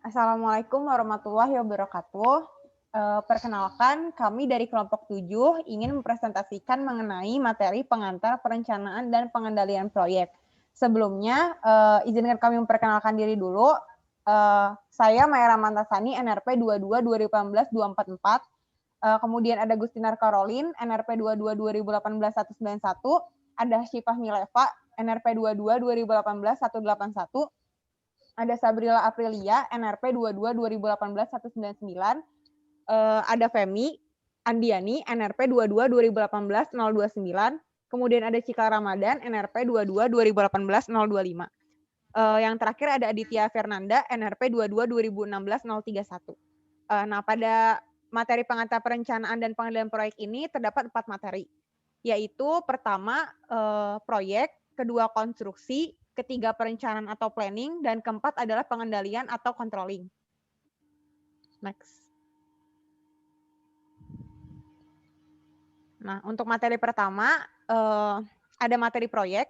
Assalamualaikum warahmatullahi wabarakatuh. Perkenalkan, kami dari kelompok 7 ingin mempresentasikan mengenai materi pengantar perencanaan dan pengendalian proyek. Sebelumnya, izinkan kami memperkenalkan diri dulu. Saya Maya Ramantasani, NRP 22 2018 244. Kemudian ada Gustinar Karolin, NRP 22 2018 191. Ada Syifah Mileva, NRP 22 2018 181. Ada Sabrila Aprilia, NRP 22 2018 199. Ada Femi Andiani, NRP 22 2018 029. Kemudian ada Cika Ramadan, NRP 22 2018 025. Yang terakhir ada Aditya Fernanda, NRP 22 2016 031. Nah, pada materi pengantar perencanaan dan pengendalian proyek ini terdapat 4 materi, yaitu pertama proyek, kedua konstruksi, ketiga perencanaan atau planning, dan keempat adalah pengendalian atau controlling. Next. Nah, untuk materi pertama ada materi proyek,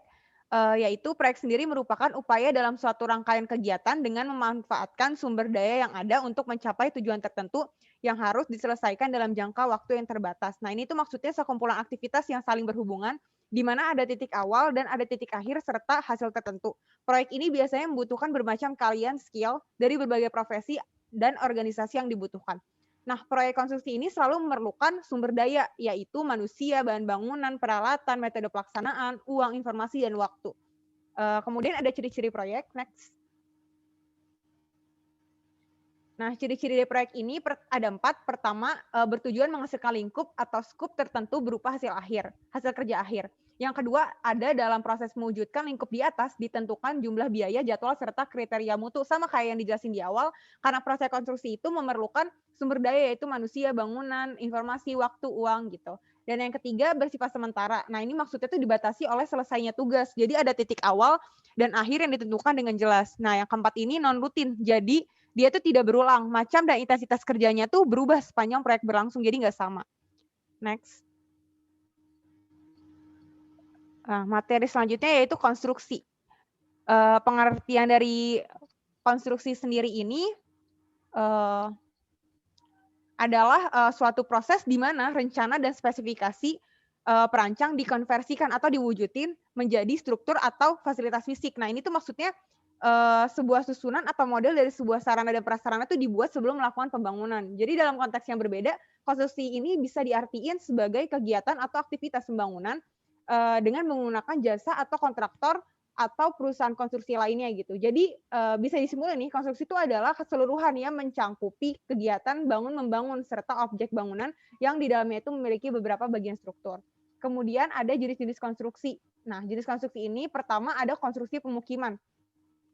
yaitu proyek sendiri merupakan upaya dalam suatu rangkaian kegiatan dengan memanfaatkan sumber daya yang ada untuk mencapai tujuan tertentu yang harus diselesaikan dalam jangka waktu yang terbatas. Nah, ini tuh maksudnya sekumpulan aktivitas yang saling berhubungan, di mana ada titik awal dan ada titik akhir serta hasil tertentu. Proyek ini biasanya membutuhkan bermacam kalian skill dari berbagai profesi dan organisasi yang dibutuhkan. Nah, proyek konstruksi ini selalu memerlukan sumber daya, yaitu manusia, bahan bangunan, peralatan, metode pelaksanaan, uang, informasi, dan waktu. Kemudian ada ciri-ciri proyek. Next. Nah, ciri-ciri dari proyek ini ada 4. Pertama, bertujuan menghasilkan lingkup atau skup tertentu berupa hasil kerja akhir. Yang kedua, ada dalam proses mewujudkan lingkup di atas ditentukan jumlah biaya, jadwal, serta kriteria mutu. Sama kayak yang dijelasin di awal, karena proses konstruksi itu memerlukan sumber daya, yaitu manusia, bangunan, informasi, waktu, uang, gitu. Dan yang ketiga, bersifat sementara. Nah, ini maksudnya itu dibatasi oleh selesainya tugas. Jadi ada titik awal dan akhir yang ditentukan dengan jelas. Nah, yang keempat ini non-rutin. Jadi dia tuh tidak berulang, macam dan intensitas kerjanya tuh berubah sepanjang proyek berlangsung, jadi nggak sama. Next. Nah, materi selanjutnya yaitu konstruksi. Pengertian dari konstruksi sendiri ini adalah suatu proses di mana rencana dan spesifikasi perancang dikonversikan atau diwujudin menjadi struktur atau fasilitas fisik. Nah, ini tuh maksudnya sebuah susunan atau model dari sebuah sarana dan prasarana itu dibuat sebelum melakukan pembangunan. Jadi dalam konteks yang berbeda, konstruksi ini bisa diartiin sebagai kegiatan atau aktivitas pembangunan dengan menggunakan jasa atau kontraktor atau perusahaan konstruksi lainnya gitu. Jadi bisa disimpulkan nih, konstruksi itu adalah keseluruhan yang mencangkupi kegiatan bangun-membangun serta objek bangunan yang di dalamnya itu memiliki beberapa bagian struktur. Kemudian ada jenis-jenis konstruksi. Nah, jenis konstruksi ini pertama ada konstruksi pemukiman.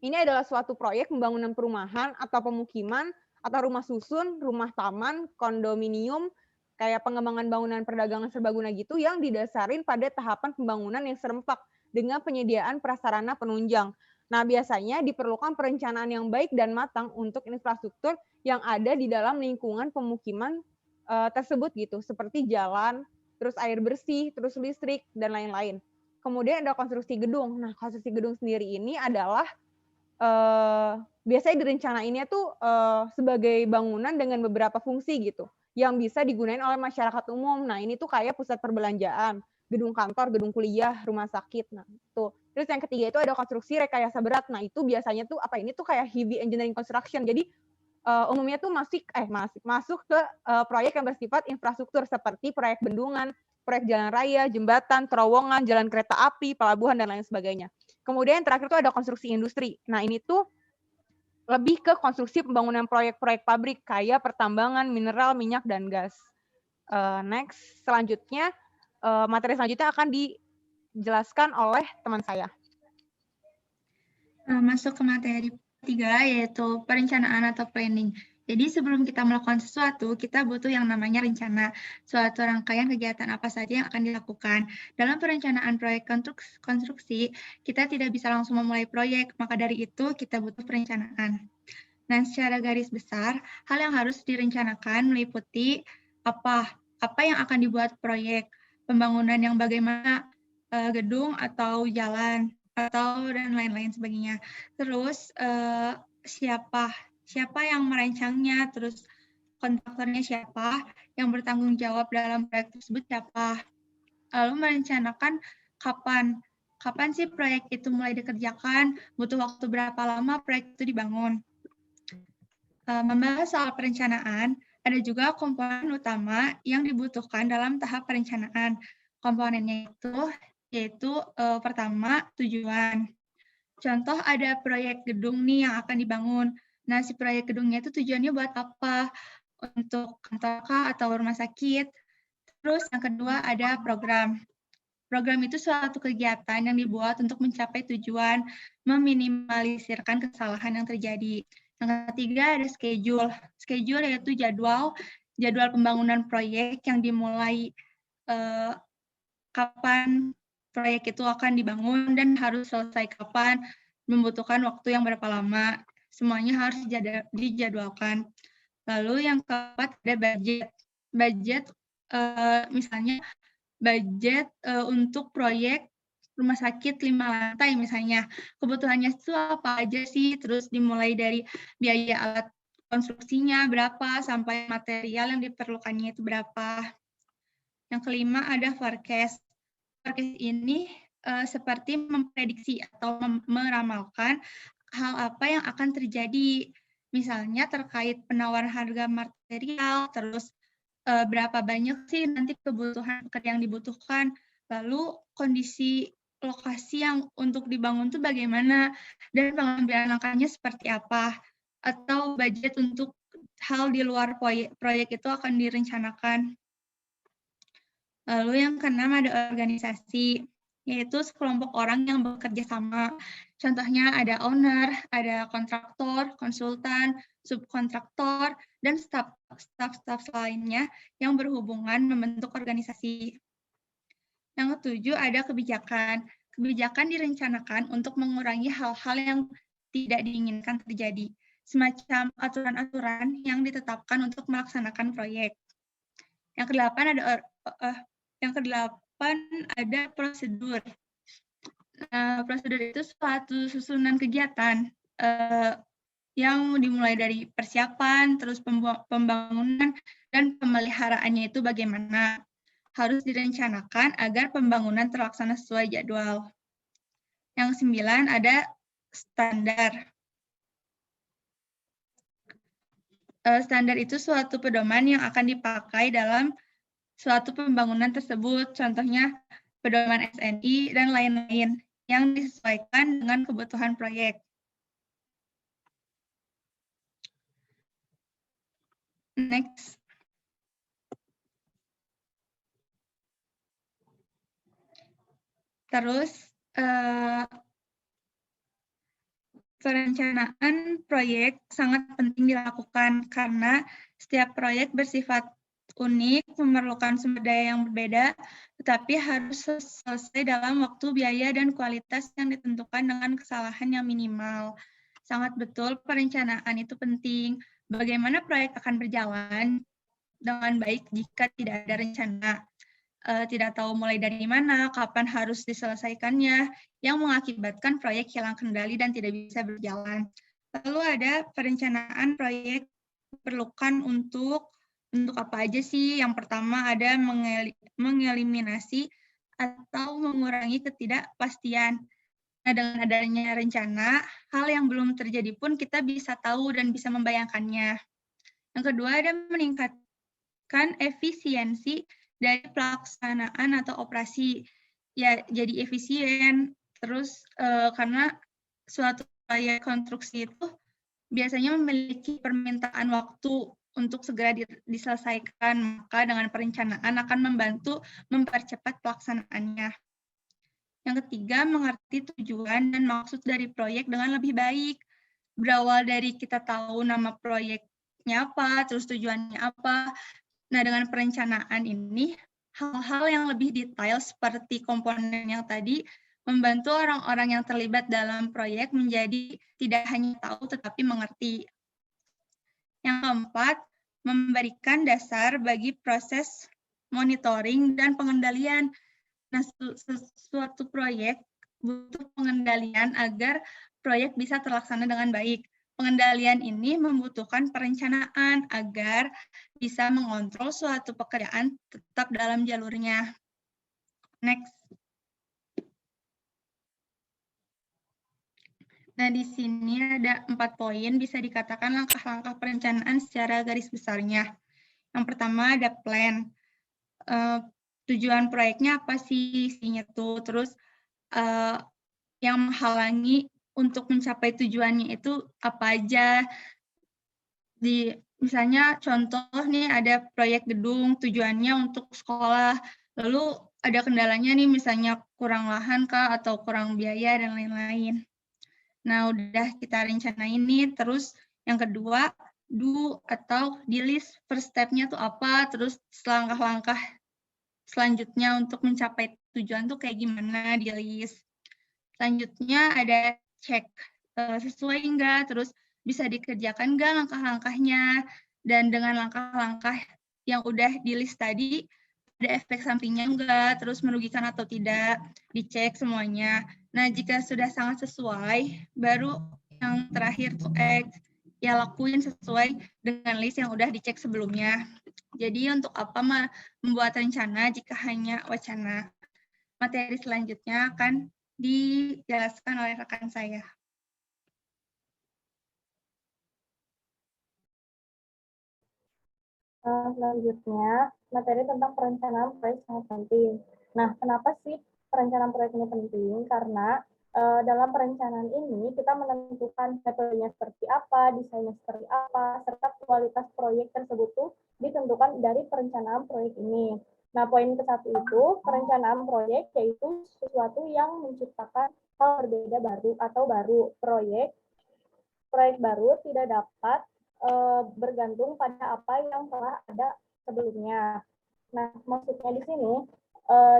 Ini adalah suatu proyek pembangunan perumahan atau pemukiman atau rumah susun, rumah taman, kondominium, kayak pengembangan bangunan perdagangan serbaguna gitu yang didasarin pada tahapan pembangunan yang serempak dengan penyediaan prasarana penunjang. Nah, biasanya diperlukan perencanaan yang baik dan matang untuk infrastruktur yang ada di dalam lingkungan pemukiman tersebut gitu, seperti jalan, terus air bersih, terus listrik, dan lain-lain. Kemudian ada konstruksi gedung. Nah, konstruksi gedung sendiri ini adalah biasanya direncanainnya tuh sebagai bangunan dengan beberapa fungsi gitu, yang bisa digunain oleh masyarakat umum. Nah, ini tuh kayak pusat perbelanjaan, gedung kantor, gedung kuliah, rumah sakit. Nah, tuh. Terus yang ketiga itu ada konstruksi rekayasa berat. Nah, itu biasanya tuh ini tuh kayak heavy engineering construction. Jadi umumnya tuh masuk ke proyek yang bersifat infrastruktur seperti proyek bendungan, proyek jalan raya, jembatan, terowongan, jalan kereta api, pelabuhan, dan lain sebagainya. Kemudian yang terakhir tuh ada konstruksi industri. Nah, ini tuh lebih ke konstruksi pembangunan proyek-proyek pabrik kayak pertambangan, mineral, minyak, dan gas. Next, selanjutnya materi selanjutnya akan dijelaskan oleh teman saya. Masuk ke materi ketiga, yaitu perencanaan atau planning. Jadi sebelum kita melakukan sesuatu, kita butuh yang namanya rencana, suatu rangkaian kegiatan apa saja yang akan dilakukan. Dalam perencanaan proyek konstruksi, kita tidak bisa langsung memulai proyek, maka dari itu kita butuh perencanaan. Nah, secara garis besar, hal yang harus direncanakan meliputi apa yang akan dibuat proyek, pembangunan yang bagaimana gedung atau jalan, atau dan lain-lain sebagainya. Terus siapa siapa yang merancangnya, terus kontraktornya siapa, yang bertanggung jawab dalam proyek tersebut siapa. Lalu merencanakan kapan sih proyek itu mulai dikerjakan, butuh waktu berapa lama proyek itu dibangun. Membahas soal perencanaan, ada juga komponen utama yang dibutuhkan dalam tahap perencanaan. Komponennya itu yaitu pertama, tujuan. Contoh ada proyek gedung nih yang akan dibangun. Nah, si proyek gedungnya itu tujuannya buat apa? Untuk kantor atau rumah sakit. Terus yang kedua ada program. Program itu suatu kegiatan yang dibuat untuk mencapai tujuan, meminimalisirkan kesalahan yang terjadi. Yang ketiga ada schedule. Schedule yaitu jadwal pembangunan proyek yang dimulai kapan proyek itu akan dibangun dan harus selesai kapan, membutuhkan waktu yang berapa lama. Semuanya harus dijadwalkan. Lalu yang keempat ada budget. Budget misalnya budget untuk proyek rumah sakit 5 lantai misalnya. Kebutuhannya itu apa aja sih? Terus dimulai dari biaya alat konstruksinya berapa, sampai material yang diperlukannya itu berapa. Yang kelima ada forecast. Forecast ini seperti memprediksi atau meramalkan hal apa yang akan terjadi. Misalnya terkait penawaran harga material, terus berapa banyak sih nanti kebutuhan pekerja yang dibutuhkan, lalu kondisi lokasi yang untuk dibangun itu bagaimana, dan pengambilan langkahnya seperti apa, atau budget untuk hal di luar proyek itu akan direncanakan. Lalu yang keenam ada organisasi, yaitu sekelompok orang yang bekerja sama. Contohnya ada owner, ada kontraktor, konsultan, subkontraktor, dan staf-staf lainnya yang berhubungan membentuk organisasi. Yang ketujuh ada kebijakan. Kebijakan direncanakan untuk mengurangi hal-hal yang tidak diinginkan terjadi, semacam aturan-aturan yang ditetapkan untuk melaksanakan proyek. Yang kedelapan ada prosedur. Prosedur itu suatu susunan kegiatan yang dimulai dari persiapan, terus pembangunan, dan pemeliharaannya itu bagaimana. Harus direncanakan agar pembangunan terlaksana sesuai jadwal. Yang 9 ada standar. Standar itu suatu pedoman yang akan dipakai dalam suatu pembangunan tersebut, contohnya pedoman SNI dan lain-lain yang disesuaikan dengan kebutuhan proyek. Next. Terus, perencanaan proyek sangat penting dilakukan karena setiap proyek bersifat unik, memerlukan sumber daya yang berbeda, tetapi harus selesai dalam waktu, biaya, dan kualitas yang ditentukan dengan kesalahan yang minimal. Sangat betul, perencanaan itu penting. Bagaimana proyek akan berjalan dengan baik jika tidak ada rencana? Tidak tahu mulai dari mana, kapan harus diselesaikannya, yang mengakibatkan proyek hilang kendali dan tidak bisa berjalan. Lalu ada perencanaan proyek diperlukan untuk apa aja sih? Yang pertama ada mengeliminasi atau mengurangi ketidakpastian. Nah, dengan adanya rencana, hal yang belum terjadi pun kita bisa tahu dan bisa membayangkannya. Yang kedua ada meningkatkan efisiensi dari pelaksanaan atau operasi. Ya, jadi efisien. Terus karena suatu proyek konstruksi itu biasanya memiliki permintaan waktu untuk segera diselesaikan, maka dengan perencanaan akan membantu mempercepat pelaksanaannya. Yang ketiga, mengerti tujuan dan maksud dari proyek dengan lebih baik. Berawal dari kita tahu nama proyeknya apa, terus tujuannya apa. Nah, dengan perencanaan ini, hal-hal yang lebih detail seperti komponen yang tadi membantu orang-orang yang terlibat dalam proyek menjadi tidak hanya tahu tetapi mengerti. Yang keempat, memberikan dasar bagi proses monitoring dan pengendalian. Nah, suatu proyek butuh pengendalian agar proyek bisa terlaksana dengan baik. Pengendalian ini membutuhkan perencanaan agar bisa mengontrol suatu pekerjaan tetap dalam jalurnya. Next. Nah, di sini ada 4 poin, bisa dikatakan langkah-langkah perencanaan secara garis besarnya. Yang pertama ada plan. Tujuan proyeknya apa sih isinya tuh, terus yang menghalangi untuk mencapai tujuannya itu apa aja. Misalnya contoh nih ada proyek gedung, tujuannya untuk sekolah, lalu ada kendalanya nih misalnya kurang lahan kah atau kurang biaya dan lain-lain. Nah, udah kita rencanain nih, terus yang kedua, do atau di list first step-nya tuh apa, terus langkah-langkah selanjutnya untuk mencapai tujuan tuh kayak gimana di list. Selanjutnya ada cek sesuai enggak, terus bisa dikerjakan enggak langkah-langkahnya, dan dengan langkah-langkah yang udah di list tadi, ada efek sampingnya enggak, terus merugikan atau tidak, dicek semuanya. Nah, jika sudah sangat sesuai, baru yang terakhir tuh ya lakuin sesuai dengan list yang udah dicek sebelumnya. Jadi untuk apa membuat rencana jika hanya wacana? Materi selanjutnya akan dijelaskan oleh rekan saya. Selanjutnya, materi tentang perencanaan proyek sangat penting. Nah, kenapa sih perencanaan proyek ini penting? Karena dalam perencanaan ini kita menentukan metodenya seperti apa, desainnya seperti apa, serta kualitas proyek tersebut tuh ditentukan dari perencanaan proyek ini. Nah, poin ke-1 itu perencanaan proyek yaitu sesuatu yang menciptakan hal berbeda baru atau baru. Proyek baru tidak dapat bergantung pada apa yang telah ada sebelumnya. Nah, maksudnya di sini,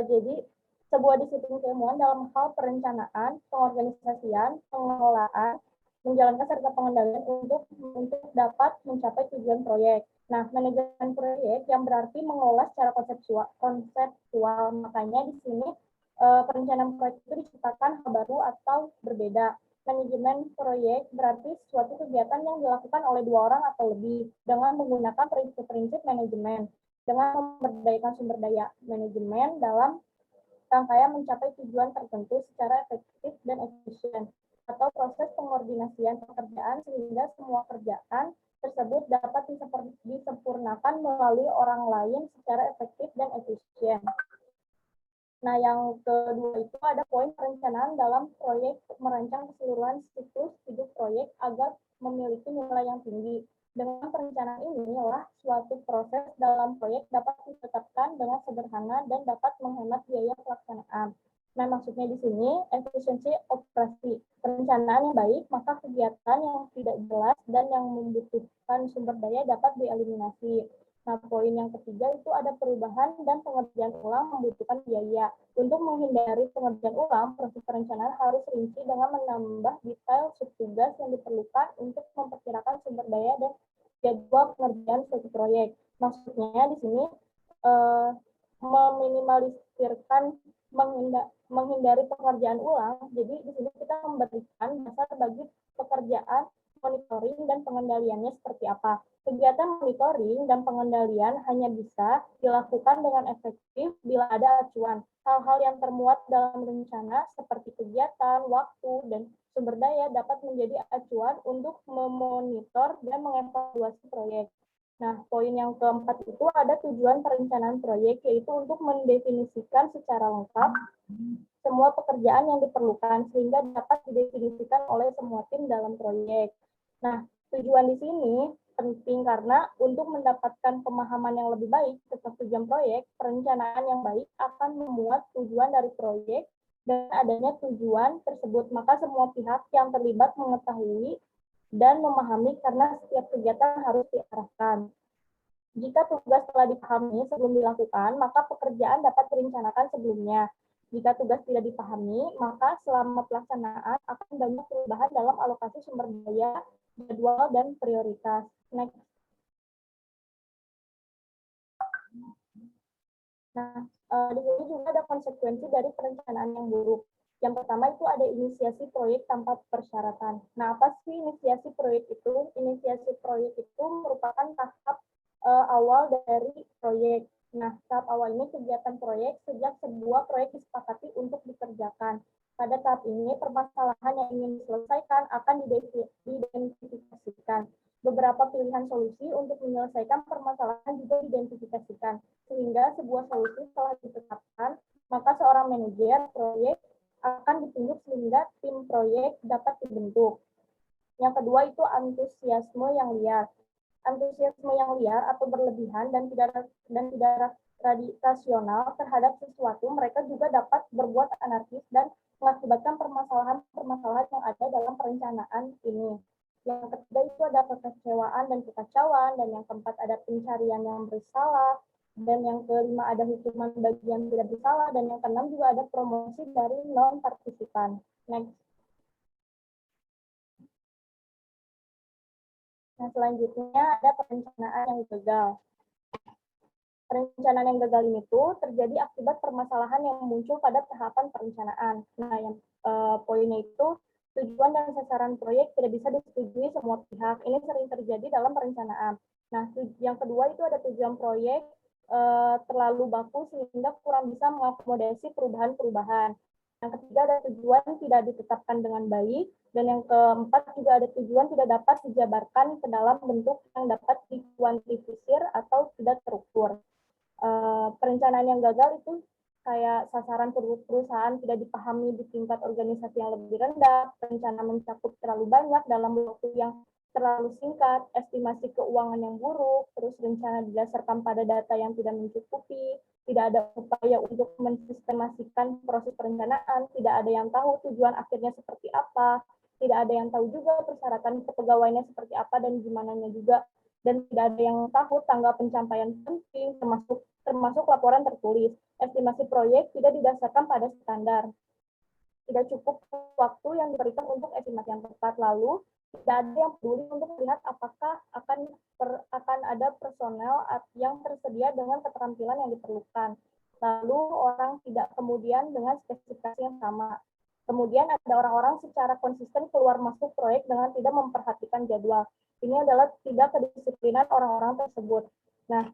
jadi sebuah disiplin keilmuan dalam hal perencanaan, pengorganisasian, pengelolaan, menjalankan serta pengendalian untuk dapat mencapai tujuan proyek. Nah, manajemen proyek yang berarti mengelola secara konseptual. Makanya di sini perencanaan proyek itu diciptakan hal baru atau berbeda. Manajemen proyek berarti suatu kegiatan yang dilakukan oleh 2 orang atau lebih dengan menggunakan prinsip-prinsip manajemen, dengan memberdayakan sumber daya manajemen dalam rangkaian mencapai tujuan tertentu secara efektif dan efisien, atau proses pengordinasian pekerjaan sehingga semua kerjaan tersebut dapat disempurnakan melalui orang lain secara efektif dan efisien. Nah, yang kedua itu ada poin perencanaan dalam proyek merancang keseluruhan siklus hidup proyek agar memiliki nilai yang tinggi. Dengan perencanaan inilah suatu proses dalam proyek dapat ditetapkan dengan sederhana dan dapat menghemat biaya pelaksanaan. Nah, maksudnya di sini efisiensi operasi. Perencanaan yang baik, maka kegiatan yang tidak jelas dan yang membutuhkan sumber daya dapat dieliminasi. Nah, poin yang ketiga itu ada perubahan dan pengerjaan ulang membutuhkan biaya. Untuk menghindari pengerjaan ulang, proses perencanaan harus rinci dengan menambah detail subtugas yang diperlukan untuk memperkirakan sumber daya dan jadwal pengerjaan suatu proyek. Maksudnya di sini meminimalisirkan menghindari pekerjaan ulang. Jadi di sini kita memberikan dasar bagi pekerjaan monitoring dan pengendaliannya seperti apa. Kegiatan monitoring dan pengendalian hanya bisa dilakukan dengan efektif bila ada acuan. Hal-hal yang termuat dalam rencana seperti kegiatan, waktu, dan sumber daya dapat menjadi acuan untuk memonitor dan mengevaluasi proyek. Nah, poin yang keempat itu ada tujuan perencanaan proyek, yaitu untuk mendefinisikan secara lengkap semua pekerjaan yang diperlukan sehingga dapat didefinisikan oleh semua tim dalam proyek. Nah, tujuan di sini penting karena untuk mendapatkan pemahaman yang lebih baik tentang tujuan proyek, perencanaan yang baik akan memuat tujuan dari proyek dan adanya tujuan tersebut, maka semua pihak yang terlibat mengetahui dan memahami karena setiap kegiatan harus diarahkan. Jika tugas telah dipahami sebelum dilakukan, maka pekerjaan dapat direncanakan sebelumnya. Jika tugas tidak dipahami, maka selama pelaksanaan akan banyak perubahan dalam alokasi sumber daya, jadwal, dan prioritas. Next. Nah, di sini juga ada konsekuensi dari perencanaan yang buruk. Yang pertama itu ada inisiasi proyek tanpa persyaratan. Nah, apa sih inisiasi proyek itu? Inisiasi proyek itu merupakan tahap awal dari proyek. Nah, tahap awal ini kegiatan proyek sejak sebuah proyek disepakati untuk dikerjakan. Pada tahap ini, permasalahan yang ingin diselesaikan akan diidentifikasikan. Beberapa pilihan solusi untuk menyelesaikan permasalahan juga diidentifikasikan. Sehingga sebuah solusi telah ditetapkan, maka seorang manajer proyek akan ditunjuk sehingga tim proyek dapat dibentuk. Yang kedua itu antusiasme yang liar. Antusiasme yang liar atau berlebihan dan tidak rasional terhadap sesuatu, mereka juga dapat berbuat anarkis dan mengakibatkan permasalahan-permasalahan yang ada dalam perencanaan ini. Yang ketiga itu ada kekecewaan dan kekacauan, dan yang keempat ada pencarian yang bersalah, dan yang kelima ada hukuman bagi yang tidak bersalah, dan yang keenam juga ada promosi dari non-partisipan. Next. Nah, selanjutnya ada perencanaan yang gagal. Perencanaan yang gagal ini tuh terjadi akibat permasalahan yang muncul pada tahapan perencanaan. Nah, yang poinnya itu tujuan dan sasaran proyek tidak bisa disetujui semua pihak. Ini sering terjadi dalam perencanaan. Nah, yang kedua itu ada tujuan proyek terlalu baku sehingga kurang bisa mengakomodasi perubahan-perubahan. Yang ketiga ada tujuan tidak ditetapkan dengan baik, dan yang keempat juga ada tujuan tidak dapat dijabarkan ke dalam bentuk yang dapat dikuantifisir atau tidak terukur. Perencanaan yang gagal itu kayak sasaran perusahaan tidak dipahami di tingkat organisasi yang lebih rendah, rencana mencakup terlalu banyak dalam waktu yang terlalu singkat, estimasi keuangan yang buruk, terus rencana didasarkan pada data yang tidak mencukupi, tidak ada upaya untuk mensistemasikan proses perencanaan, tidak ada yang tahu tujuan akhirnya seperti apa, tidak ada yang tahu juga persyaratan kepegawaiannya seperti apa dan gimananya juga, dan tidak ada yang tahu tanggal pencapaian penting, termasuk laporan tertulis. Estimasi proyek tidak didasarkan pada standar. Tidak cukup waktu yang diberikan untuk estimasi yang tepat. Lalu, tidak ada yang peduli untuk melihat apakah akan ada personel yang tersedia dengan keterampilan yang diperlukan. Lalu, orang tidak kemudian dengan spesifikasi yang sama. Kemudian ada orang-orang secara konsisten keluar masuk proyek dengan tidak memperhatikan jadwal. Ini adalah tidak kedisiplinan orang-orang tersebut. Nah,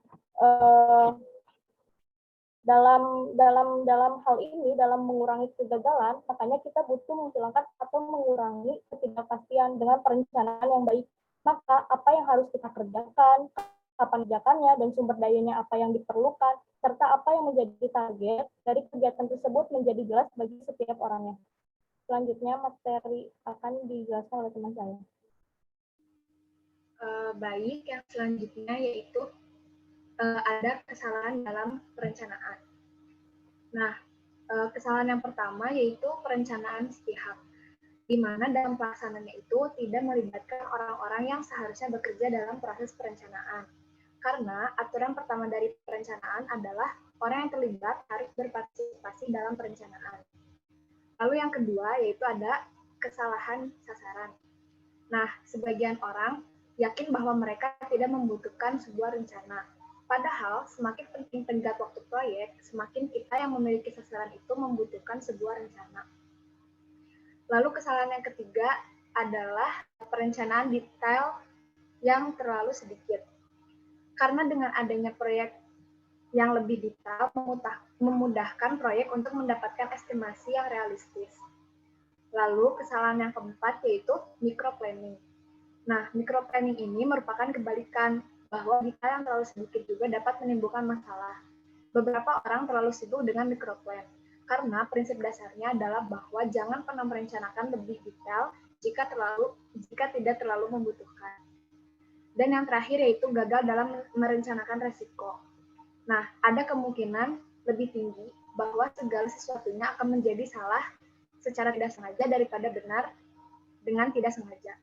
dalam hal ini, dalam mengurangi kegagalan, makanya kita butuh menghilangkan atau mengurangi ketidakpastian dengan perencanaan yang baik. Maka apa yang harus kita kerjakan, kapan kerjakannya, dan sumber dayanya apa yang diperlukan, serta apa yang menjadi target dari kegiatan tersebut menjadi jelas bagi setiap orangnya. Selanjutnya materi akan dijelaskan oleh teman saya. Baik, yang selanjutnya yaitu ada kesalahan dalam perencanaan. Nah, kesalahan yang pertama yaitu perencanaan sepihak, di mana dalam pelaksanaannya itu tidak melibatkan orang-orang yang seharusnya bekerja dalam proses perencanaan. Karena aturan pertama dari perencanaan adalah orang yang terlibat harus berpartisipasi dalam perencanaan. Lalu yang kedua yaitu ada kesalahan sasaran. Nah, sebagian orang yakin bahwa mereka tidak membutuhkan sebuah rencana. Padahal, semakin penting tenggat waktu proyek, semakin kita yang memiliki sasaran itu membutuhkan sebuah rencana. Lalu kesalahan yang ketiga adalah perencanaan detail yang terlalu sedikit. Karena dengan adanya proyek yang lebih detail, memudahkan proyek untuk mendapatkan estimasi yang realistis. Lalu kesalahan yang keempat yaitu microplanning. Nah, microplanning ini merupakan kebalikan, bahwa detail yang terlalu sedikit juga dapat menimbulkan masalah. Beberapa orang terlalu sibuk dengan microplan, karena prinsip dasarnya adalah bahwa jangan pernah merencanakan lebih detail jika tidak terlalu membutuhkan. Dan yang terakhir yaitu gagal dalam merencanakan resiko. Nah, ada kemungkinan lebih tinggi bahwa segala sesuatunya akan menjadi salah secara tidak sengaja daripada benar dengan tidak sengaja.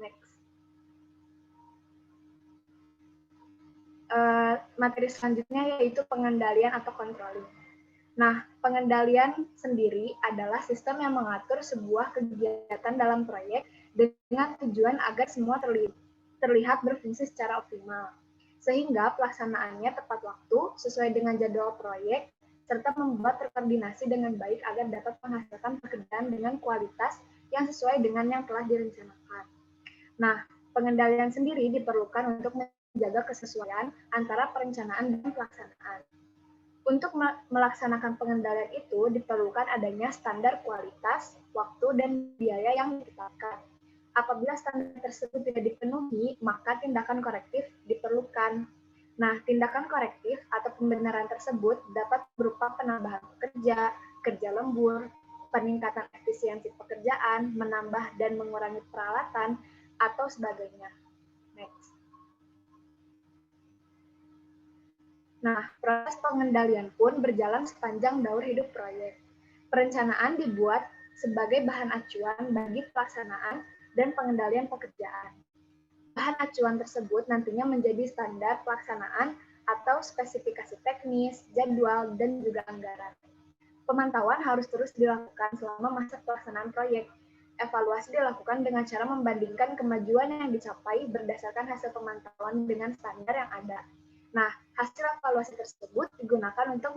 Next. Materi selanjutnya yaitu pengendalian atau controlling. Nah, pengendalian sendiri adalah sistem yang mengatur sebuah kegiatan dalam proyek dengan tujuan agar semua terlihat berfungsi secara optimal, sehingga pelaksanaannya tepat waktu, sesuai dengan jadwal proyek, serta membuat terkoordinasi dengan baik agar dapat menghasilkan pekerjaan dengan kualitas yang sesuai dengan yang telah direncanakan. Nah, pengendalian sendiri diperlukan untuk menjaga kesesuaian antara perencanaan dan pelaksanaan. Untuk melaksanakan pengendalian itu diperlukan adanya standar kualitas, waktu, dan biaya yang ditetapkan. Apabila standar tersebut tidak dipenuhi, maka tindakan korektif diperlukan. Nah, tindakan korektif atau pembenaran tersebut dapat berupa penambahan pekerja, kerja lembur, peningkatan efisiensi pekerjaan, menambah dan mengurangi peralatan, atau sebagainya. Next. Nah, proses pengendalian pun berjalan sepanjang daur hidup proyek. Perencanaan dibuat sebagai bahan acuan bagi pelaksanaan dan pengendalian pekerjaan. Bahan acuan tersebut nantinya menjadi standar pelaksanaan atau spesifikasi teknis, jadwal, dan juga anggaran. Pemantauan harus terus dilakukan selama masa pelaksanaan proyek. Evaluasi dilakukan dengan cara membandingkan kemajuan yang dicapai berdasarkan hasil pemantauan dengan standar yang ada. Nah, hasil evaluasi tersebut digunakan untuk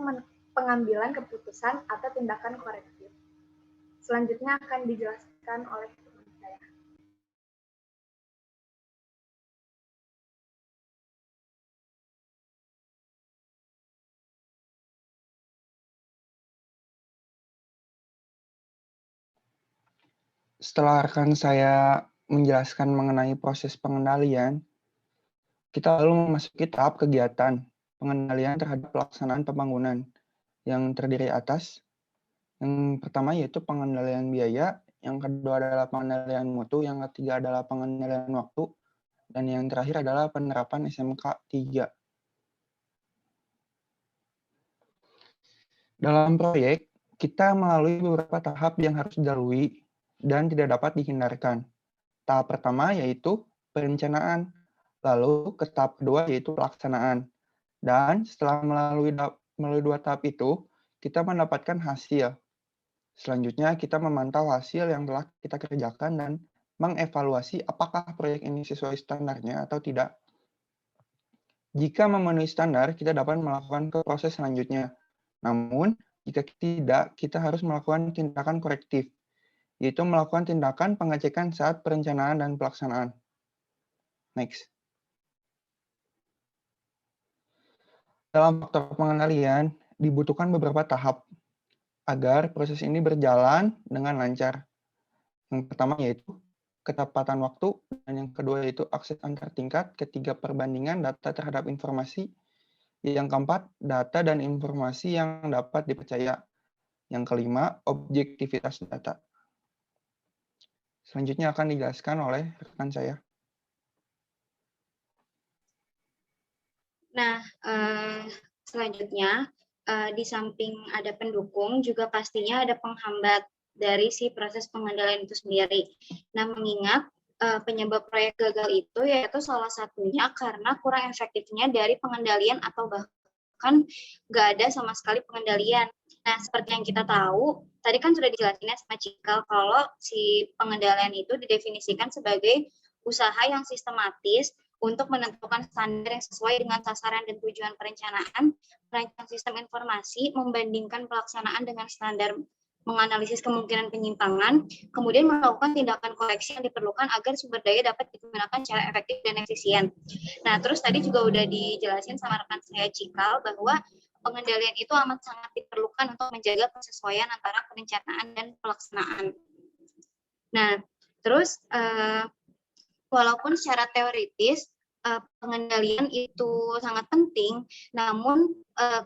pengambilan keputusan atau tindakan korektif. Selanjutnya akan dijelaskan oleh teman saya. Setelah rekan saya menjelaskan mengenai proses pengendalian, kita lalu memasuki tahap kegiatan pengendalian terhadap pelaksanaan pembangunan yang terdiri atas yang pertama yaitu pengendalian biaya, yang kedua adalah pengendalian mutu, yang ketiga adalah pengendalian waktu, dan yang terakhir adalah penerapan SMK 3. Dalam proyek, kita melalui beberapa tahap yang harus dilalui dan tidak dapat dihindarkan. Tahap pertama yaitu perencanaan, lalu ke tahap kedua yaitu pelaksanaan. Dan setelah melalui dua tahap itu, kita mendapatkan hasil. Selanjutnya, kita memantau hasil yang telah kita kerjakan dan mengevaluasi apakah proyek ini sesuai standarnya atau tidak. Jika memenuhi standar, kita dapat melakukan ke proses selanjutnya. Namun, jika tidak, kita harus melakukan tindakan korektif, yaitu melakukan tindakan pengecekan saat perencanaan dan pelaksanaan. Next. Dalam faktor pengendalian, dibutuhkan beberapa tahap agar proses ini berjalan dengan lancar. Yang pertama yaitu ketepatan waktu, dan yang kedua yaitu akses antar tingkat, ketiga perbandingan data terhadap informasi, yang keempat data dan informasi yang dapat dipercaya, yang kelima objektivitas data. Selanjutnya akan dijelaskan oleh rekan saya. Nah, selanjutnya di samping ada pendukung, juga pastinya ada penghambat dari si proses pengendalian itu sendiri. Nah, mengingat penyebab proyek gagal itu yaitu salah satunya karena kurang efektifnya dari pengendalian atau bahkan nggak ada sama sekali pengendalian. Nah, seperti yang kita tahu, tadi kan sudah dijelasinnya sama Cikal kalau si pengendalian itu didefinisikan sebagai usaha yang sistematis untuk menentukan standar yang sesuai dengan sasaran dan tujuan perencanaan, merancang sistem informasi, membandingkan pelaksanaan dengan standar, menganalisis kemungkinan penyimpangan, kemudian melakukan tindakan koreksi yang diperlukan agar sumber daya dapat digunakan secara efektif dan efisien. Nah, terus tadi juga udah dijelasin sama rekan saya Cikal bahwa pengendalian itu amat sangat diperlukan untuk menjaga kesesuaian antara perencanaan dan pelaksanaan. Nah, terus walaupun secara teoritis pengendalian itu sangat penting, namun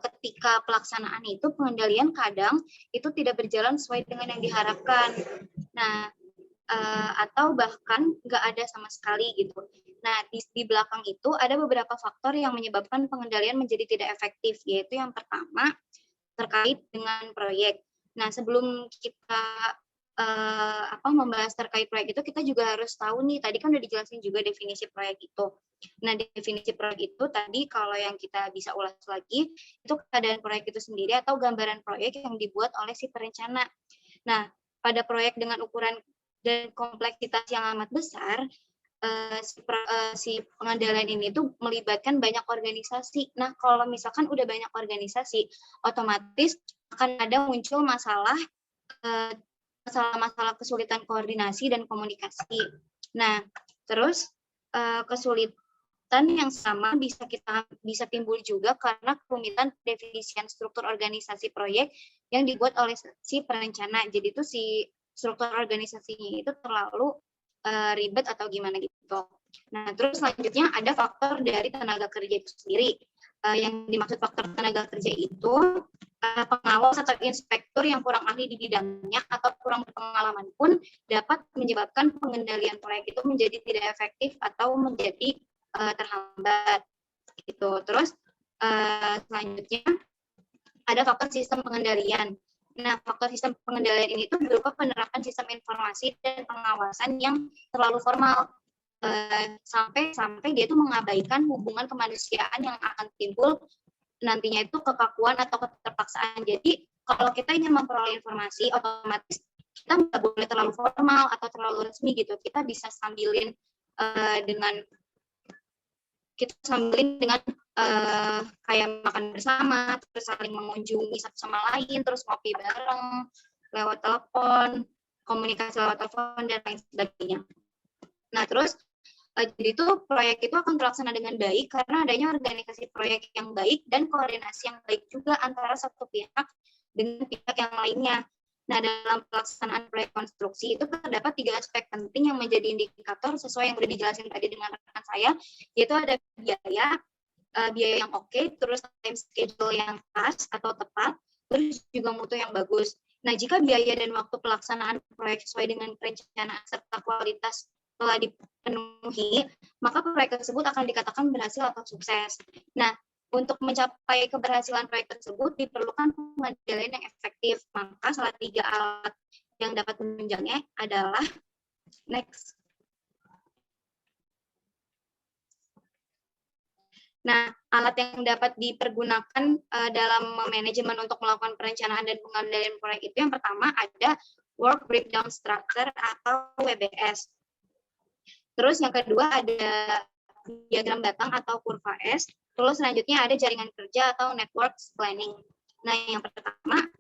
ketika pelaksanaan itu pengendalian kadang itu tidak berjalan sesuai dengan yang diharapkan. Nah, atau bahkan nggak ada sama sekali gitu. Nah, di belakang itu ada beberapa faktor yang menyebabkan pengendalian menjadi tidak efektif, yaitu yang pertama terkait dengan proyek. Nah, sebelum kita membahas terkait proyek itu, kita juga harus tahu nih, tadi kan udah dijelasin juga definisi proyek itu. Nah, definisi proyek itu tadi kalau yang kita bisa ulas lagi, itu keadaan proyek itu sendiri atau gambaran proyek yang dibuat oleh si perencana. Nah, pada proyek dengan ukuran dan kompleksitas yang amat besar, si pengendalian ini tuh melibatkan banyak organisasi. Nah, kalau misalkan udah banyak organisasi, otomatis akan ada muncul masalah kesulitan koordinasi dan komunikasi. Nah, terus kesulitan yang sama bisa timbul juga karena kerumitan definisian struktur organisasi proyek yang dibuat oleh si perencana. Jadi itu si struktur organisasinya itu terlalu ribet atau gimana gitu. Nah, terus selanjutnya ada faktor dari tenaga kerja itu sendiri. Yang dimaksud faktor tenaga kerja itu pengawas atau inspektur yang kurang ahli di bidangnya atau kurang berpengalaman pun dapat menyebabkan pengendalian proyek itu menjadi tidak efektif atau menjadi terhambat. Gitu. Terus selanjutnya ada faktor sistem pengendalian. Nah, faktor sistem pengendalian ini tuh berupa penerapan sistem informasi dan pengawasan yang terlalu formal sampai dia itu mengabaikan hubungan kemanusiaan yang akan timbul nantinya itu kekakuan atau keterpaksaan. Jadi kalau kita ingin memperoleh informasi, otomatis kita nggak boleh terlalu formal atau terlalu resmi gitu. Kita bisa sambilin dengan kayak makan bersama, terus saling mengunjungi satu sama lain, terus ngopi bareng lewat telepon, komunikasi lewat telepon dan lain sebagainya. Nah, terus jadi itu proyek itu akan terlaksana dengan baik karena adanya organisasi proyek yang baik dan koordinasi yang baik juga antara satu pihak dengan pihak yang lainnya. Nah, dalam pelaksanaan proyek konstruksi itu terdapat 3 aspek penting yang menjadi indikator sesuai yang sudah dijelaskan tadi dengan rekan saya, yaitu ada biaya yang oke, terus time schedule yang pas atau tepat, terus juga mutu yang bagus. Nah, jika biaya dan waktu pelaksanaan proyek sesuai dengan perencanaan serta kualitas telah dipenuhi, maka proyek tersebut akan dikatakan berhasil atau sukses. Nah, untuk mencapai keberhasilan proyek tersebut diperlukan pengendalian yang efektif. Maka salah 3 alat yang dapat menunjangnya adalah next. Nah, alat yang dapat dipergunakan dalam manajemen untuk melakukan perencanaan dan pengendalian proyek itu yang pertama ada Work Breakdown Structure atau WBS. Terus yang kedua ada diagram batang atau kurva S. Terus selanjutnya ada jaringan kerja atau network planning. Nah, yang pertama,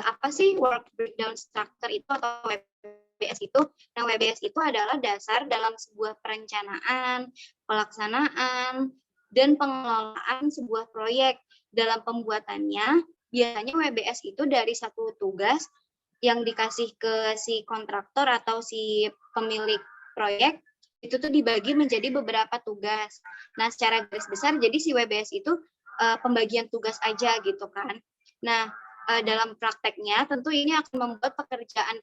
apa sih Work Breakdown Structure itu atau WBS itu? Nah, WBS itu adalah dasar dalam sebuah perencanaan, pelaksanaan, dan pengelolaan sebuah proyek. Dalam pembuatannya, biasanya WBS itu dari satu tugas yang dikasih ke si kontraktor atau si pemilik proyek, itu tuh dibagi menjadi beberapa tugas. Nah, secara garis besar, jadi si WBS itu pembagian tugas aja gitu kan. Nah, dalam prakteknya tentu ini akan membuat pekerjaan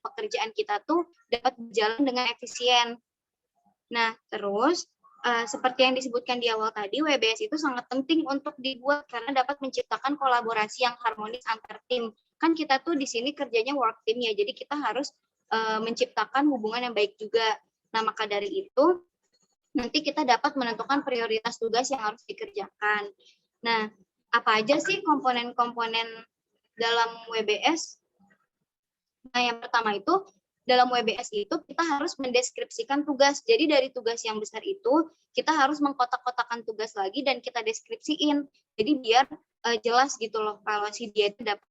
kita tuh dapat berjalan dengan efisien. Nah, terus seperti yang disebutkan di awal tadi, WBS itu sangat penting untuk dibuat karena dapat menciptakan kolaborasi yang harmonis antar tim. Kan kita tuh di sini kerjanya work team ya, jadi kita harus menciptakan hubungan yang baik juga. Nah, maka dari itu nanti kita dapat menentukan prioritas tugas yang harus dikerjakan. Nah, apa aja sih komponen-komponen dalam WBS? Nah, yang pertama itu dalam WBS itu kita harus mendeskripsikan tugas. Jadi dari tugas yang besar itu kita harus mengkotak-kotakan tugas lagi dan kita deskripsiin. Jadi biar jelas gitu loh kalau si dia itu dapat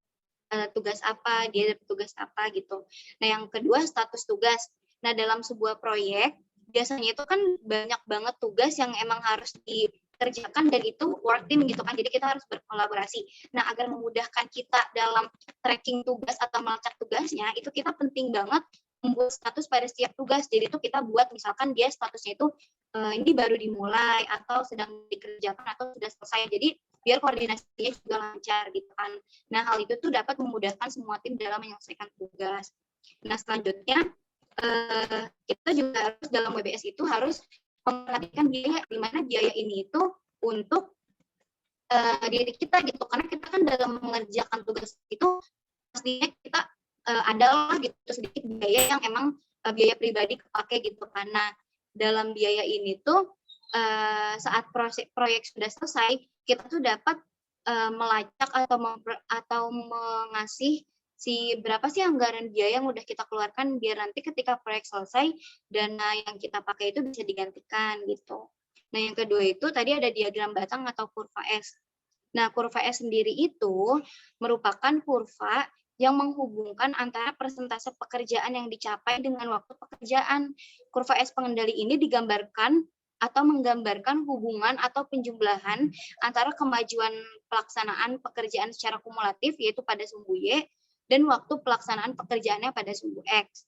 tugas apa, dia dapat tugas apa gitu. Nah, yang kedua status tugas. Nah, dalam sebuah proyek biasanya itu kan banyak banget tugas yang emang harus dikerjakan dan itu work team gitu kan. Jadi kita harus berkolaborasi. Nah, agar memudahkan kita dalam tracking tugas atau melacak tugasnya, itu kita penting banget membuat status pada setiap tugas. Jadi itu kita buat misalkan dia statusnya itu ini baru dimulai atau sedang dikerjakan atau sudah selesai. Jadi biar koordinasinya juga lancar gitu kan. Nah, hal itu tuh dapat memudahkan semua tim dalam menyelesaikan tugas. Nah, selanjutnya kita juga harus dalam WBS itu harus memperhatikan biaya, di mana biaya ini itu untuk diri kita gitu. Karena kita kan dalam mengerjakan tugas itu pastinya kita adalah gitu sedikit biaya yang emang biaya pribadi kepake gitu. Karena dalam biaya ini tuh saat proyek sudah selesai, kita tuh dapat melacak atau mengasih berapa sih anggaran biaya yang udah kita keluarkan biar nanti ketika proyek selesai dana yang kita pakai itu bisa digantikan gitu. Nah, yang kedua itu tadi ada diagram batang atau kurva S. Nah, kurva S sendiri itu merupakan kurva yang menghubungkan antara persentase pekerjaan yang dicapai dengan waktu pekerjaan. Kurva S pengendali ini digambarkan atau menggambarkan hubungan atau penjumlahan antara kemajuan pelaksanaan pekerjaan secara kumulatif, yaitu pada sumbu Y, dan waktu pelaksanaan pekerjaannya pada sumbu X.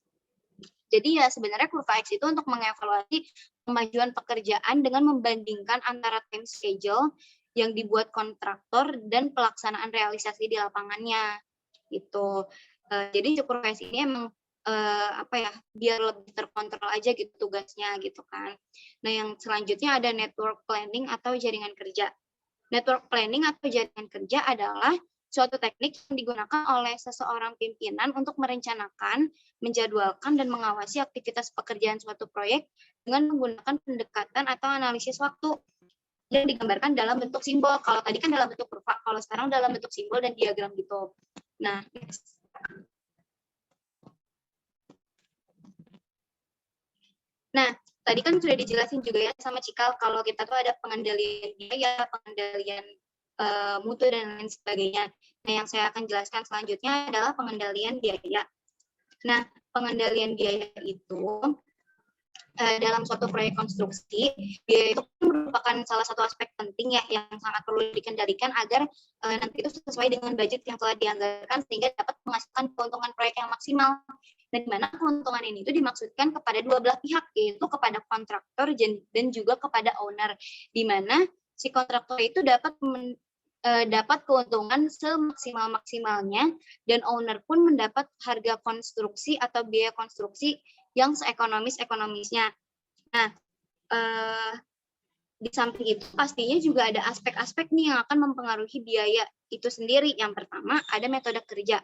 Jadi ya sebenarnya kurva X itu untuk mengevaluasi kemajuan pekerjaan dengan membandingkan antara time schedule yang dibuat kontraktor dan pelaksanaan realisasi di lapangannya. Gitu. Jadi kurva X ini emang biar lebih terkontrol aja gitu tugasnya gitu kan. Nah, yang selanjutnya ada network planning atau jaringan kerja. Network planning atau jaringan kerja adalah suatu teknik yang digunakan oleh seseorang pimpinan untuk merencanakan, menjadwalkan, dan mengawasi aktivitas pekerjaan suatu proyek dengan menggunakan pendekatan atau analisis waktu yang digambarkan dalam bentuk simbol. Kalau tadi kan dalam bentuk kurva, kalau sekarang dalam bentuk simbol dan diagram gitu. Nah, tadi kan sudah dijelasin juga ya sama Cikal kalau kita tuh ada pengendalian biaya, pengendalian mutu dan lain sebagainya. Nah, yang saya akan jelaskan selanjutnya adalah pengendalian biaya. Nah, pengendalian biaya itu dalam suatu proyek konstruksi, biaya itu merupakan salah satu aspek penting ya yang sangat perlu dikendalikan agar nanti itu sesuai dengan budget yang telah dianggarkan sehingga dapat menghasilkan keuntungan proyek yang maksimal. Dan di mana keuntungan ini itu dimaksudkan kepada dua belah pihak, yaitu kepada kontraktor dan juga kepada owner, di mana si kontraktor itu dapat keuntungan semaksimal-maksimalnya dan owner pun mendapat harga konstruksi atau biaya konstruksi yang seekonomis-ekonomisnya. Nah, di samping itu pastinya juga ada aspek-aspek nih yang akan mempengaruhi biaya itu sendiri. Yang pertama ada metode kerja.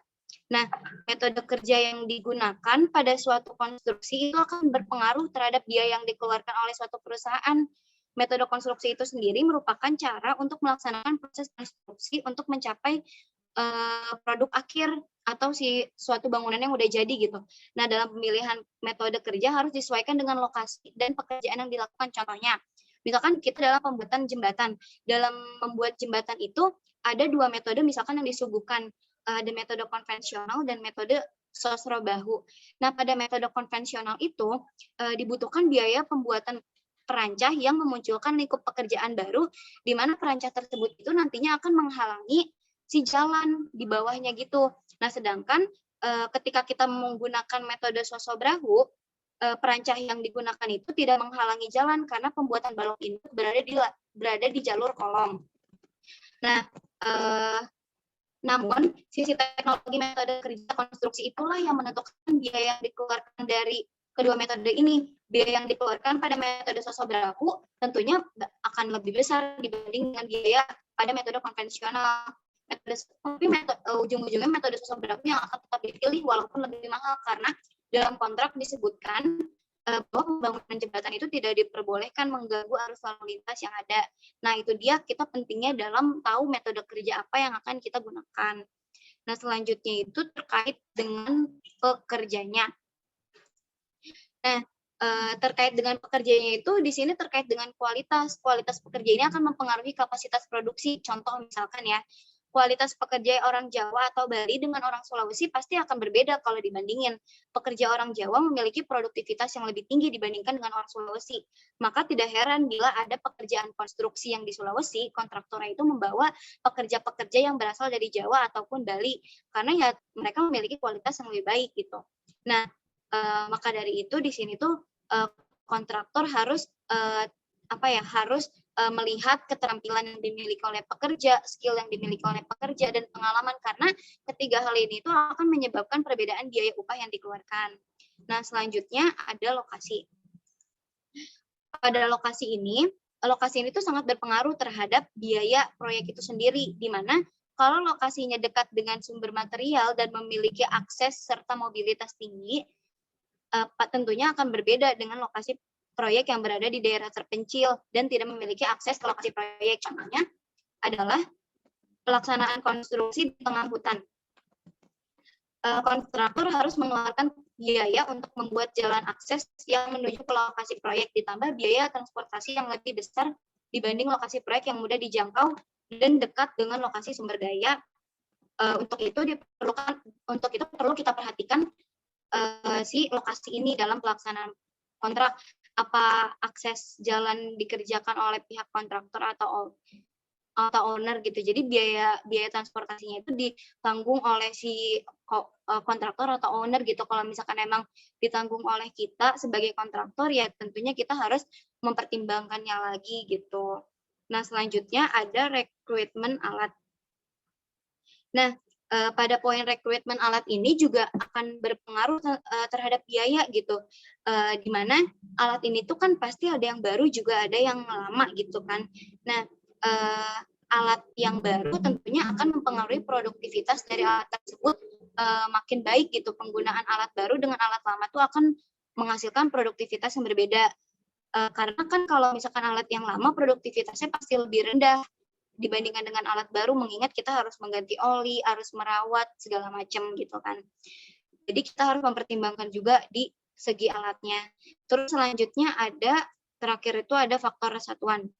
Nah, metode kerja yang digunakan pada suatu konstruksi itu akan berpengaruh terhadap biaya yang dikeluarkan oleh suatu perusahaan. Metode konstruksi itu sendiri merupakan cara untuk melaksanakan proses konstruksi untuk mencapai produk akhir atau suatu bangunan yang udah jadi gitu. Nah, dalam pemilihan metode kerja harus disesuaikan dengan lokasi dan pekerjaan yang dilakukan. Contohnya, misalkan kita dalam pembuatan jembatan. Dalam membuat jembatan itu ada dua metode misalkan yang disuguhkan. Ada metode konvensional dan metode sosro bahu. Nah, pada metode konvensional itu dibutuhkan biaya pembuatan perancah yang memunculkan lingkup pekerjaan baru, di mana perancah tersebut itu nantinya akan menghalangi si jalan di bawahnya gitu. Nah, sedangkan ketika kita menggunakan metode sosobrahu, perancah yang digunakan itu tidak menghalangi jalan karena pembuatan balok ini berada di jalur kolong. Nah, namun sisi teknologi metode kerja konstruksi itulah yang menentukan biaya yang dikeluarkan dari kedua metode ini. Biaya yang dikeluarkan pada metode sosobrahu tentunya akan lebih besar dibanding dengan biaya pada metode konvensional. Tapi ujung-ujungnya metode sosobrahu yang akan tetap dipilih walaupun lebih mahal karena dalam kontrak disebutkan bahwa pembangunan jembatan itu tidak diperbolehkan mengganggu arus lalu lintas yang ada. Nah, itu dia kita pentingnya dalam tahu metode kerja apa yang akan kita gunakan. Nah, selanjutnya itu terkait dengan pekerjanya. Nah, terkait dengan pekerjanya itu di sini terkait dengan kualitas pekerja ini akan mempengaruhi kapasitas produksi. Contoh misalkan ya, kualitas pekerja orang Jawa atau Bali dengan orang Sulawesi pasti akan berbeda kalau dibandingin. Pekerja orang Jawa memiliki produktivitas yang lebih tinggi dibandingkan dengan orang Sulawesi. Maka tidak heran bila ada pekerjaan konstruksi yang di Sulawesi, kontraktornya itu membawa pekerja-pekerja yang berasal dari Jawa ataupun Bali, karena ya mereka memiliki kualitas yang lebih baik gitu. Nah, maka dari itu di sini tuh kontraktor harus melihat keterampilan yang dimiliki oleh pekerja, skill yang dimiliki oleh pekerja, dan pengalaman, karena ketiga hal ini itu akan menyebabkan perbedaan biaya upah yang dikeluarkan. Nah, selanjutnya ada lokasi. Pada lokasi ini tuh sangat berpengaruh terhadap biaya proyek itu sendiri, di mana kalau lokasinya dekat dengan sumber material dan memiliki akses serta mobilitas tinggi, tentunya akan berbeda dengan lokasi proyek yang berada di daerah terpencil dan tidak memiliki akses ke lokasi proyek. Contohnya adalah pelaksanaan konstruksi di tengah hutan. kontraktor harus mengeluarkan biaya untuk membuat jalan akses yang menuju ke lokasi proyek, ditambah biaya transportasi yang lebih besar dibanding lokasi proyek yang mudah dijangkau dan dekat dengan lokasi sumber daya. Untuk itu perlu kita perhatikan si lokasi ini dalam pelaksanaan kontrak. Apa akses jalan dikerjakan oleh pihak kontraktor atau owner gitu. Jadi biaya transportasinya itu ditanggung oleh si kontraktor atau owner gitu. Kalau misalkan emang ditanggung oleh kita sebagai kontraktor, ya tentunya kita harus mempertimbangkannya lagi gitu. Nah, selanjutnya ada rekrutmen alat. Nah, pada poin rekrutmen alat ini juga akan berpengaruh terhadap biaya gitu, di mana alat ini tuh kan pasti ada yang baru juga ada yang lama gitu kan. Nah, alat yang baru tentunya akan mempengaruhi produktivitas dari alat tersebut makin baik gitu. Penggunaan alat baru dengan alat lama tuh akan menghasilkan produktivitas yang berbeda, karena kan kalau misalkan alat yang lama produktivitasnya pasti lebih rendah dibandingkan dengan alat baru, mengingat kita harus mengganti oli, harus merawat segala macam gitu kan. Jadi kita harus mempertimbangkan juga di segi alatnya. Terus selanjutnya terakhir itu ada faktor satuan.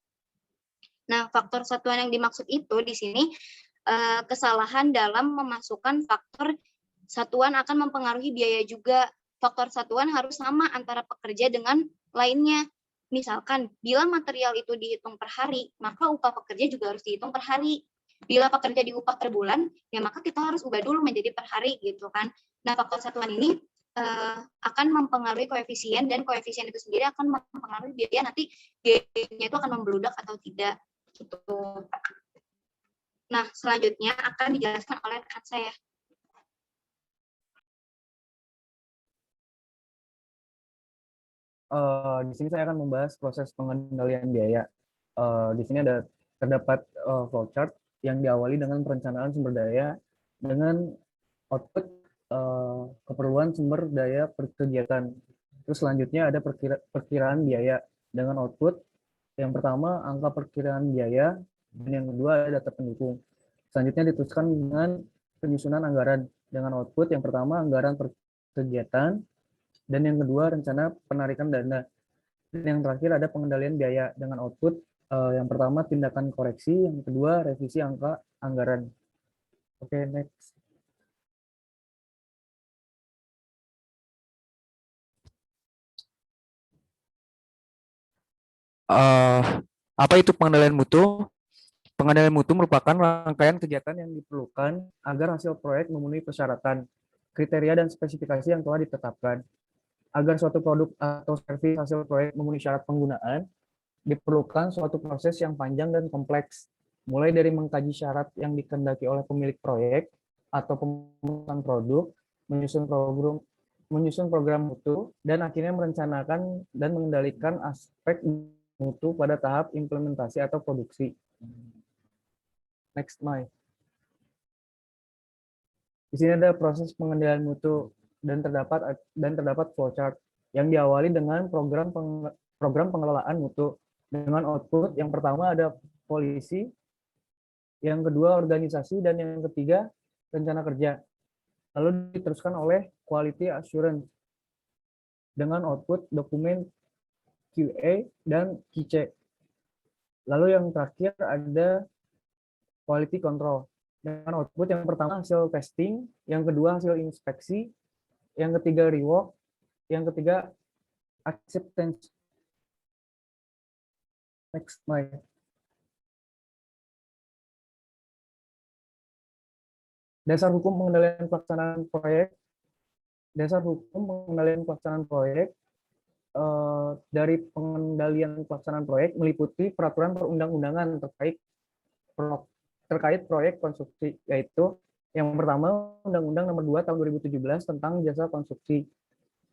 Nah, faktor satuan yang dimaksud itu di sini kesalahan dalam memasukkan faktor satuan akan mempengaruhi biaya juga. Faktor satuan harus sama antara pekerja dengan lainnya. Misalkan, bila material itu dihitung per hari, maka upah pekerja juga harus dihitung per hari. Bila pekerja diupah per bulan, ya maka kita harus ubah dulu menjadi per hari gitu kan. Nah, faktor satuan ini akan mempengaruhi koefisien, dan koefisien itu sendiri akan mempengaruhi biaya, nanti biayanya itu akan membludak atau tidak gitu. Nah, selanjutnya akan dijelaskan oleh rekan saya. Di sini saya akan membahas proses pengendalian biaya. Di sini terdapat flowchart yang diawali dengan perencanaan sumber daya dengan output keperluan sumber daya kegiatan. Terus selanjutnya ada perkiraan biaya dengan output. Yang pertama angka perkiraan biaya, dan yang kedua ada data pendukung. Selanjutnya diteruskan dengan penyusunan anggaran dengan output. Yang pertama anggaran per kegiatan, dan yang kedua rencana penarikan dana. Dan yang terakhir ada pengendalian biaya dengan output. Yang pertama tindakan koreksi, yang kedua revisi angka anggaran. Oke, next. Apa itu pengendalian mutu? Pengendalian mutu merupakan rangkaian kegiatan yang diperlukan agar hasil proyek memenuhi persyaratan, kriteria, dan spesifikasi yang telah ditetapkan. Agar suatu produk atau servis hasil proyek memenuhi syarat penggunaan, diperlukan suatu proses yang panjang dan kompleks, mulai dari mengkaji syarat yang dikehendaki oleh pemilik proyek atau pemesan produk, menyusun program mutu, dan akhirnya merencanakan dan mengendalikan aspek mutu pada tahap implementasi atau produksi. Next, Mai. Di sini ada proses pengendalian mutu dan terdapat flowchart yang diawali dengan program pengelolaan mutu dengan output. Yang pertama ada polisi, yang kedua organisasi, dan yang ketiga rencana kerja. Lalu diteruskan oleh quality assurance dengan output dokumen QA dan QC. Lalu yang terakhir ada quality control dengan output yang pertama hasil testing, yang kedua hasil inspeksi, yang ketiga rework, yang ketiga acceptance. Next, Mike. Dasar hukum pengendalian pelaksanaan proyek. Dasar hukum pengendalian pelaksanaan proyek dari pengendalian pelaksanaan proyek meliputi peraturan perundang-undangan terkait proyek konstruksi, yaitu yang pertama Undang-Undang Nomor 2 Tahun 2017 tentang jasa konstruksi.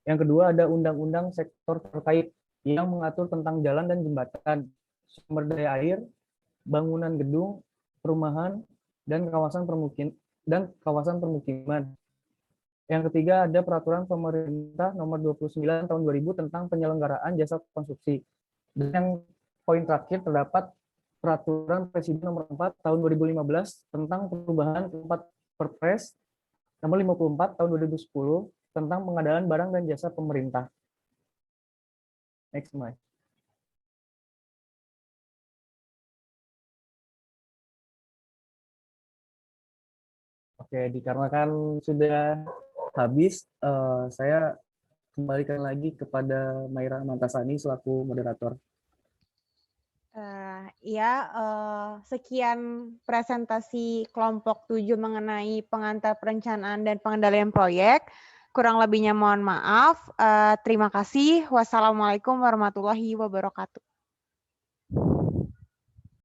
Yang kedua ada Undang-Undang Sektor terkait yang mengatur tentang jalan dan jembatan, sumber daya air, bangunan gedung, perumahan, dan kawasan permukiman. Yang ketiga ada Peraturan Pemerintah Nomor 29 Tahun 2000 tentang penyelenggaraan jasa konstruksi. Dan yang poin terakhir terdapat Peraturan Presiden Nomor 4 Tahun 2015 tentang perubahan 4 Perpres nomor 54 tahun 2010 tentang pengadaan barang dan jasa pemerintah. Next, Mike. Oke, dikarenakan sudah habis, saya kembalikan lagi kepada Maira Mantasani selaku moderator. Sekian presentasi kelompok 7 mengenai pengantar perencanaan dan pengendalian proyek. Kurang lebihnya mohon maaf. Terima kasih. Wassalamualaikum warahmatullahi wabarakatuh.